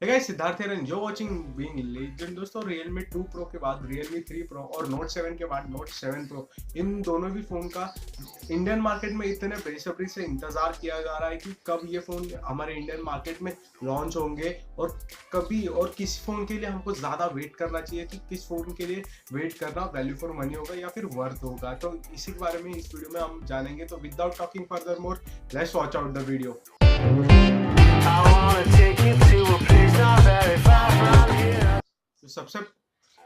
Hey guys, Siddharth here and you're watching Being Legend। दोस्तों Realme 2 Pro के बाद Realme 3 Pro और Note 7 के बाद Note 7 Pro, इन दोनों भी फ़ोन का इंडियन मार्केट में इतने बेसब्री से इंतज़ार किया जा रहा है कि कब ये फ़ोन हमारे इंडियन मार्केट में लॉन्च होंगे और कभी और किस फ़ोन के लिए हमको ज़्यादा वेट करना चाहिए कि किस फ़ोन के लिए वेट करना वैल्यू फॉर मनी होगा या फिर वर्थ होगा। तो इसी के बारे में इस वीडियो में हम जानेंगे। तो without talking further more, let's watch out the video.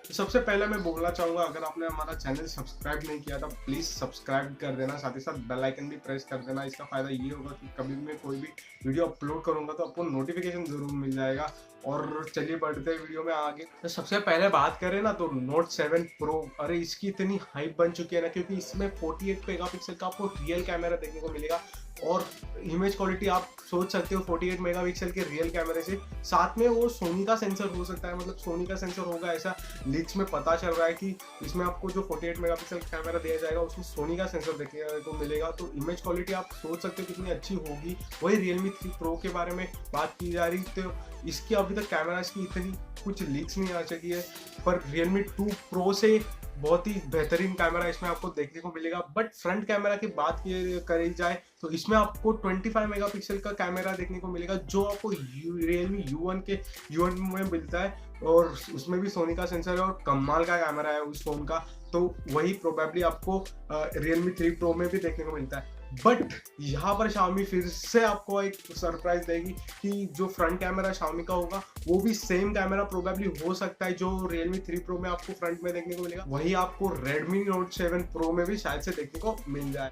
तो सबसे पहले मैं बोलना चाहूँगा, अगर आपने हमारा चैनल सब्सक्राइब नहीं किया था प्लीज़ सब्सक्राइब कर देना, साथ ही साथ बेल आइकन भी प्रेस कर देना। इसका फ़ायदा ये होगा कि कभी भी मैं कोई भी वीडियो अपलोड करूँगा तो आपको नोटिफिकेशन ज़रूर मिल जाएगा। और चलिए बढ़ते हैं वीडियो में आगे। तो सबसे पहले बात करें ना तो नोट 7 प्रो, अरे इसकी इतनी हाइप बन चुकी है ना, क्योंकि इसमें 48 मेगापिक्सल का आपको रियल कैमरा देखने को मिलेगा और इमेज क्वालिटी आप सोच सकते हो 48 मेगापिक्सल के रियल कैमरे से, साथ में वो सोनी का सेंसर हो सकता है, मतलब सोनी का सेंसर होगा ऐसा लीक्स में पता चल रहा है कि इसमें आपको जो 48 मेगापिक्सल कैमरा दिया जाएगा उसमें सोनी का सेंसर देखने को मिलेगा। तो इमेज क्वालिटी आप सोच सकते हो कितनी अच्छी होगी। वही Realme 3 Pro के बारे में बात की जा रही, तो इसकी अभी तक कैमरास की इतनी कुछ लीक्स नहीं आ चुकी है, पर Realme 2 Pro से बहुत ही बेहतरीन कैमरा इसमें आपको देखने को मिलेगा। बट फ्रंट कैमरा की बात करी जाए तो इसमें आपको 25 मेगापिक्सल का कैमरा देखने को मिलेगा, जो आपको Realme U1 में मिलता है और उसमें भी सोनी का सेंसर है और कमाल का कैमरा है उस फोन का। तो वही प्रोबेबली आपको Realme 3 Pro में भी देखने को मिलता है। बट यहाँ पर Xiaomi फिर से आपको एक सरप्राइज देगी कि जो फ्रंट कैमरा Xiaomi का होगा वो भी सेम कैमरा प्रोबेबली हो सकता है जो Realme 3 Pro में आपको फ्रंट में देखने को मिलेगा, वही आपको Redmi Note 7 Pro में भी शायद से देखने को मिल जाए।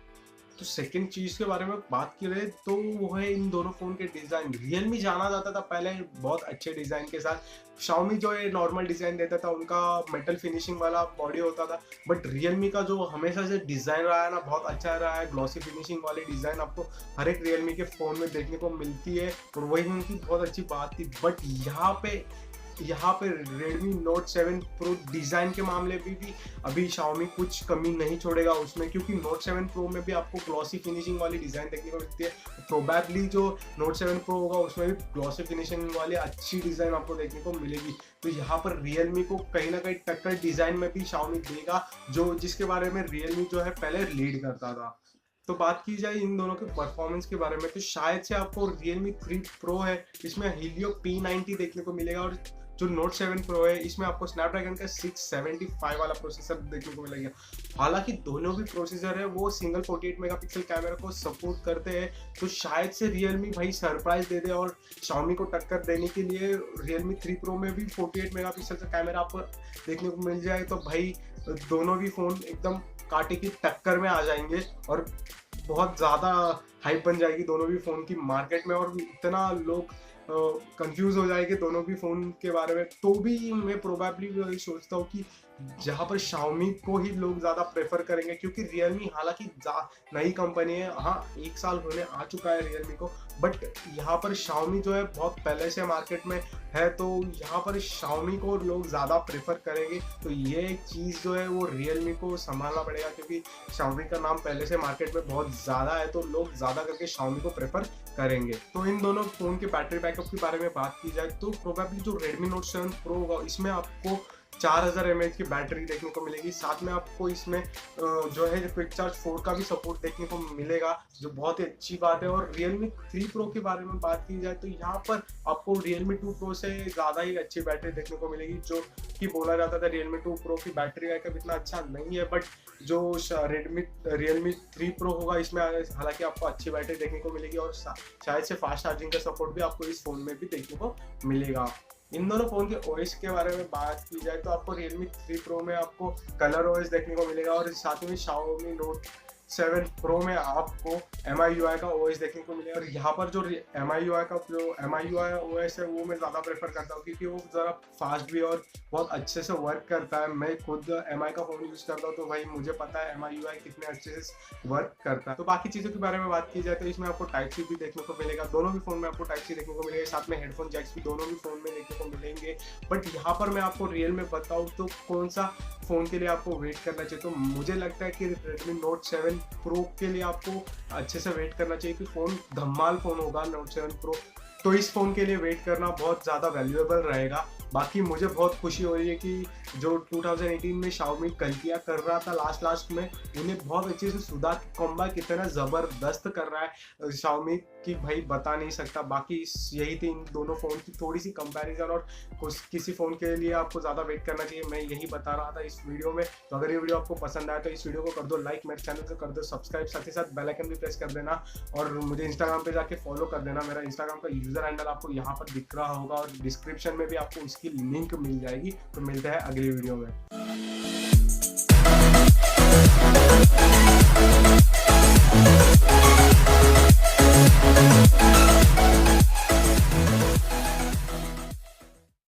तो सेकंड चीज के बारे में बात करें तो वो है इन दोनों फोन के डिजाइन। Realme जाना जाता था पहले बहुत अच्छे डिजाइन के साथ, Xiaomi जो है नॉर्मल डिजाइन देता था, उनका मेटल फिनिशिंग वाला बॉडी होता था। बट Realme का जो हमेशा से डिजाइन रहा है ना, बहुत अच्छा रहा है। ग्लॉसी फिनिशिंग वाली डिजाइन आपको हर एक Realme के फोन में देखने को मिलती है और वही उनकी बहुत अच्छी बात थी। बट यहाँ पे Redmi Note 7 Pro डिज़ाइन के मामले में भी अभी Xiaomi कुछ कमी नहीं छोड़ेगा उसमें, क्योंकि Note 7 Pro में भी आपको ग्लॉसी फिनिशिंग वाली डिज़ाइन देखने को मिलती है। प्रोबेबली जो Note 7 Pro होगा उसमें भी ग्लॉसी फिनिशिंग वाली अच्छी डिज़ाइन आपको देखने को मिलेगी। तो यहाँ पर Realme को कहीं ना कहीं टक्कर डिज़ाइन में भी Xiaomi देगा, जो जिसके बारे में Realme जो है पहले लीड करता था। तो बात की जाए इन दोनों के परफॉर्मेंस के बारे में तो शायद से आपको Realme 3 Pro है, इसमें Helio P90 देखने को मिलेगा और जो Note 7 Pro है इसमें आपको स्नैपड्रैगन का 675 वाला प्रोसेसर देखने को मिलेगा। हालांकि दोनों भी प्रोसेसर है वो सिंगल 48 मेगापिक्सल कैमरा को सपोर्ट करते हैं, तो शायद से Realme भाई सरप्राइज दे दे और Xiaomi को टक्कर देने के लिए Realme 3 Pro में भी 48 मेगापिक्सल का कैमरा आपको देखने को मिल जाए, तो भाई दोनों भी फ़ोन एकदम कांटे की टक्कर में आ जाएंगे और बहुत ज़्यादा हाइप बन जाएगी दोनों भी फ़ोन की मार्केट में और इतना लोग कंफ्यूज हो जाएंगे दोनों भी फ़ोन के बारे में। तो भी मैं प्रोबेबली वही सोचता हूँ कि जहाँ पर Xiaomi को ही लोग ज़्यादा प्रेफर करेंगे, क्योंकि Realme हालांकि नई कंपनी है, हाँ 1 साल होने आ चुका है Realme को, बट यहाँ पर Xiaomi जो है बहुत पहले से मार्केट में है, तो यहाँ पर Xiaomi को लोग ज़्यादा प्रेफर करेंगे। तो ये एक चीज़ जो है वो Realme को संभालना पड़ेगा, क्योंकि Xiaomi का नाम पहले से मार्केट में बहुत ज़्यादा है, तो लोग ज़्यादा करके Xiaomi को प्रेफर करेंगे। तो इन दोनों फ़ोन के बैटरी बैकअप के बारे में बात की जाए तो प्रोबेबली जो Redmi Note 7 Pro होगा इसमें आपको 4000 mAh की बैटरी देखने को मिलेगी, साथ में आपको इसमें जो है क्विक चार्ज 4 का भी सपोर्ट देखने को मिलेगा, जो बहुत ही अच्छी बात है। और Realme 3 Pro के बारे में बात की जाए तो यहाँ पर आपको Realme 2 Pro से ज़्यादा ही अच्छी बैटरी देखने को मिलेगी, जो कि बोला जाता था Realme 2 Pro की बैटरी बैकअप इतना अच्छा नहीं है, बट जो Realme 3 Pro होगा इसमें हालांकि आपको अच्छी बैटरी देखने को मिलेगी और शायद से फास्ट चार्जिंग का सपोर्ट भी आपको इस फ़ोन में भी देखने को मिलेगा। इन दोनों फ़ोन के ओएस के बारे में बात की जाए तो आपको Realme 3 Pro में आपको कलर ओएस देखने को मिलेगा और साथ में Xiaomi Note 7 Pro में आपको MIUI का OS देखने को मिलेगा। और यहाँ पर जो MIUI OS है वो मैं ज़्यादा प्रेफर करता हूँ, क्योंकि वो ज़रा फास्ट भी और बहुत अच्छे से वर्क करता है। मैं खुद MI का फ़ोन यूज़ करता हूँ, तो भाई मुझे पता है MIUI कितने अच्छे से वर्क करता है। तो बाकी चीज़ों के बारे में बात की जाए तो इसमें आपको टाइप सी भी देखने को मिलेगा, दोनों भी फ़ोन में आपको टाइप सी देखने को मिलेगा, साथ में हेडफोन जैक्स भी दोनों भी फ़ोन में देखने को मिलेंगे। बट यहाँ पर मैं आपको रियल में बताऊँ तो कौन सा फ़ोन के लिए आपको वेट करना चाहिए, तो मुझे लगता है कि Redmi Note 7 Pro के लिए आपको अच्छे से वेट करना चाहिए कि फ़ोन धमाल फ़ोन होगा Note 7 Pro। तो इस फ़ोन के लिए वेट करना बहुत ज़्यादा वैल्यूएबल रहेगा। बाकी मुझे बहुत खुशी हो रही है कि जो 2018 में Xiaomi गलतियाँ कर रहा था लास्ट में, उन्हें बहुत अच्छे से सुधार कमबैक इतना ज़बरदस्त कर रहा है Xiaomi कि भाई बता नहीं सकता। बाकी यही थी इन दोनों फ़ोन की थोड़ी-सी कंपैरिज़न, और किसी फ़ोन के लिए आपको ज़्यादा वेट करना चाहिए, मैं यही बता रहा था इस वीडियो में। तो अगर ये वीडियो आपको पसंद आया तो इस वीडियो को कर दो लाइक, मेरे चैनल को कर दो सब्सक्राइब, साथ ही साथ बेल आइकन भी प्रेस कर देना, और मुझे इंस्टाग्राम पे जाके फॉलो कर देना। मेरा इंस्टाग्राम का यूज़र हैंडल आपको यहाँ पर दिख रहा होगा और डिस्क्रिप्शन में भी आपको उसकी लिंक मिल जाएगी। तो मिलते हैं अगली वीडियो में।